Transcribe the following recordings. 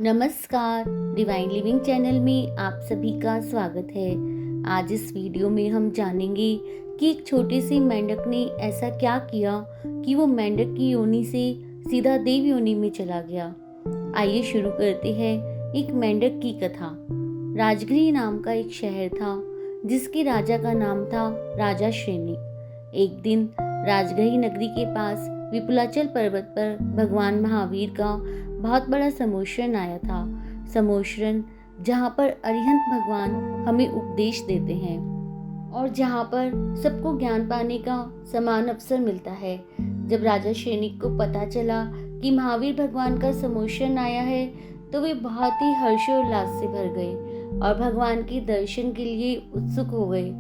नमस्कार। Divine living channel में आप सभी का स्वागत है। आज इस वीडियो में हम जानेंगे कि एक छोटे से मेंढक ने ऐसा क्या किया कि वो मेंढक की योनि से सीधा देव योनि में चला गया। आइए शुरू करते हैं एक मेंढक की कथा। राजगृह नाम का एक शहर था जिसके राजा का नाम था राजा श्रेनिक। एक दिन राजगृह नगरी के पास विपुलाचल पर्वत पर भगवान महावीर का बहुत बड़ा समोशरण आया था। समोशरण जहाँ पर अरिहंत भगवान हमें उपदेश देते हैं और जहाँ पर सबको ज्ञान पाने का समान अवसर मिलता है। जब राजा श्रेनिक को पता चला कि महावीर भगवान का समोशरण आया है तो वे बहुत ही हर्षोल्लास से भर गए और भगवान के दर्शन के लिए उत्सुक हो गए।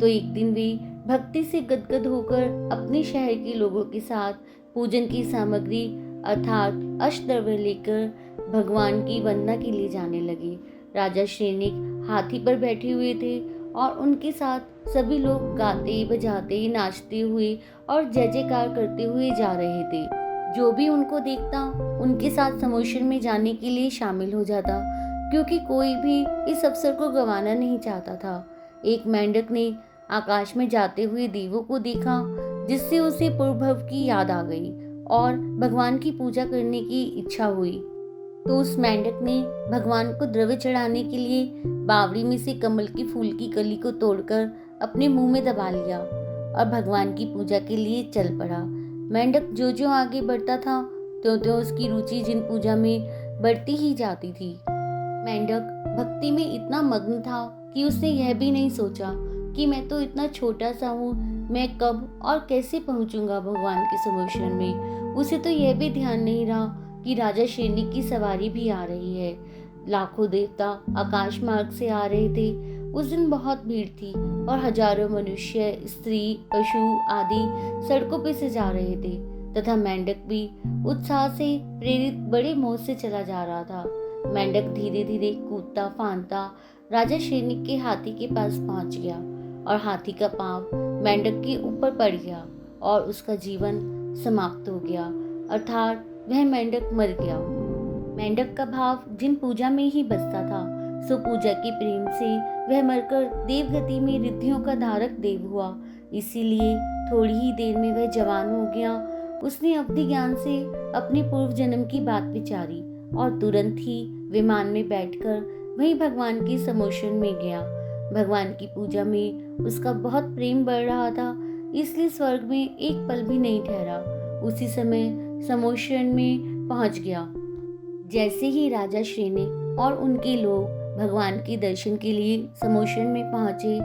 तो एक दिन वे भक्ति से गदगद होकर अपने शहर के लोगों के साथ पूजन की सामग्री अर्थात अष्टद्रव्य लेकर भगवान की वंदना के लिए जाने लगे। राजा श्रेनिक हाथी पर बैठे हुए थे और उनके साथ सभी लोग गाते बजाते नाचते हुए और जय जयकार करते हुए जा रहे थे। जो भी उनको देखता उनके साथ समोशरण में जाने के लिए शामिल हो जाता, क्योंकि कोई भी इस अवसर को गंवाना नहीं चाहता था। एक मेंढक ने आकाश में जाते हुए देवों को देखा, जिससे उसे पूर्वभव की याद आ गई और भगवान की पूजा करने की इच्छा हुई। तो उस मेंढक ने भगवान को द्रव्य चढ़ाने के लिए बावड़ी में से कमल के फूल की कली को तोड़कर अपने मुंह में दबा लिया और भगवान की पूजा के लिए चल पड़ा। मेंढक जो जो आगे बढ़ता था त्यों त्यों उसकी रुचि जिन पूजा में बढ़ती ही जाती थी। मेंढक भक्ति में इतना मग्न था कि उसने यह भी नहीं सोचा कि मैं तो इतना छोटा सा हूँ, मैं कब और कैसे पहुँचूंगा भगवान के समोशरण में। उसे तो यह भी ध्यान नहीं रहा कि राजा श्रेनिक की सवारी भी आ रही है। लाखों देवता आकाश मार्ग से आ रहे थे। उस दिन बहुत भीड़ थी और हजारों मनुष्य, स्त्री, पशु आदि सड़कों पे से जा रहे थे तथा मेंढक भी उत्साह से प्रेरित बड़े मोह से चला जा रहा था। मेंढक धीरे धीरे कूदता फांदता राजा श्रेनिक के हाथी के पास पहुंच गया और हाथी का पांव मेंढक के ऊपर पड़ गया और उसका जीवन समाप्त हो गया, अर्थात वह मेंढक मर गया। मेंढक का भाव जिन पूजा में ही बसता था, सो पूजा के प्रेम से वह मरकर देवगति में रिद्धियों का धारक देव हुआ। इसीलिए थोड़ी ही देर में वह जवान हो गया। उसने अवधि ज्ञान से अपने पूर्व जन्म की बात विचारी और तुरंत ही विमान में बैठकर वहीं भगवान के समोशरण में गया। भगवान की पूजा में उसका बहुत प्रेम बढ़ रहा था, इसलिए स्वर्ग में एक पल भी नहीं ठहरा। उसी समय समोशरण में पहुंच गया। जैसे ही राजा श्रेनिक और उनके लोग भगवान के दर्शन के लिए समोशरण में पहुंचे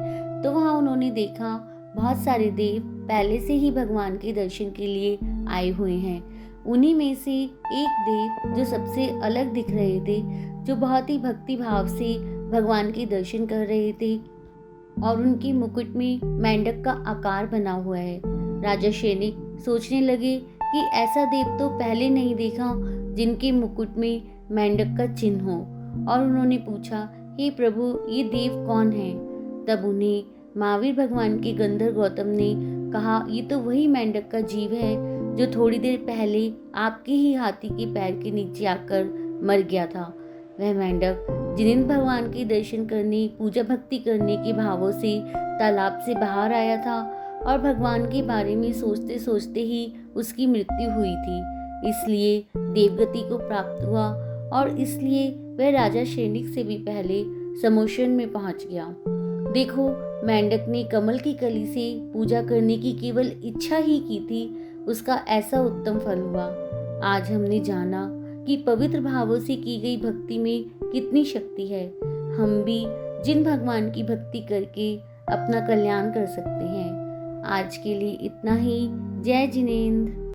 तो वहां उन्होंने देखा बहुत सारे देव पहले से ही भगवान के दर्शन के लिए आए हुए हैं। उन्हीं में से एक देव जो सबसे अलग दिख रहे थे, जो बहुत ही भक्ति भाव से भगवान के दर्शन कर रहे थे और उनके मुकुट में मेंढक का आकार बना हुआ है। राजा श्रेनिक सोचने लगे कि ऐसा देव तो पहले नहीं देखा जिनके मुकुट में मेंढक का चिन्ह हो, और उन्होंने पूछा, हे प्रभु, ये देव कौन है? तब उन्हें महावीर भगवान के गंधर्व गौतम ने कहा, ये तो वही मेंढक का जीव है जो थोड़ी देर पहले आपके ही हाथी के पैर के नीचे आकर मर गया था। वह मेंढक जिन भगवान के दर्शन करने, पूजा भक्ति करने के भावों से तालाब से बाहर आया था और भगवान के बारे में सोचते सोचते ही उसकी मृत्यु हुई थी, इसलिए देवगति को प्राप्त हुआ और इसलिए वह राजा श्रेनिक से भी पहले समोशरण में पहुंच गया। देखो, मेंढक ने कमल की कली से पूजा करने की केवल इच्छा ही की थी, उसका ऐसा उत्तम फल हुआ। आज हमने जाना कि पवित्र भावों से की गई भक्ति में कितनी शक्ति है। हम भी जिन भगवान की भक्ति करके अपना कल्याण कर सकते हैं। आज के लिए इतना ही। जय जिनेंद्र।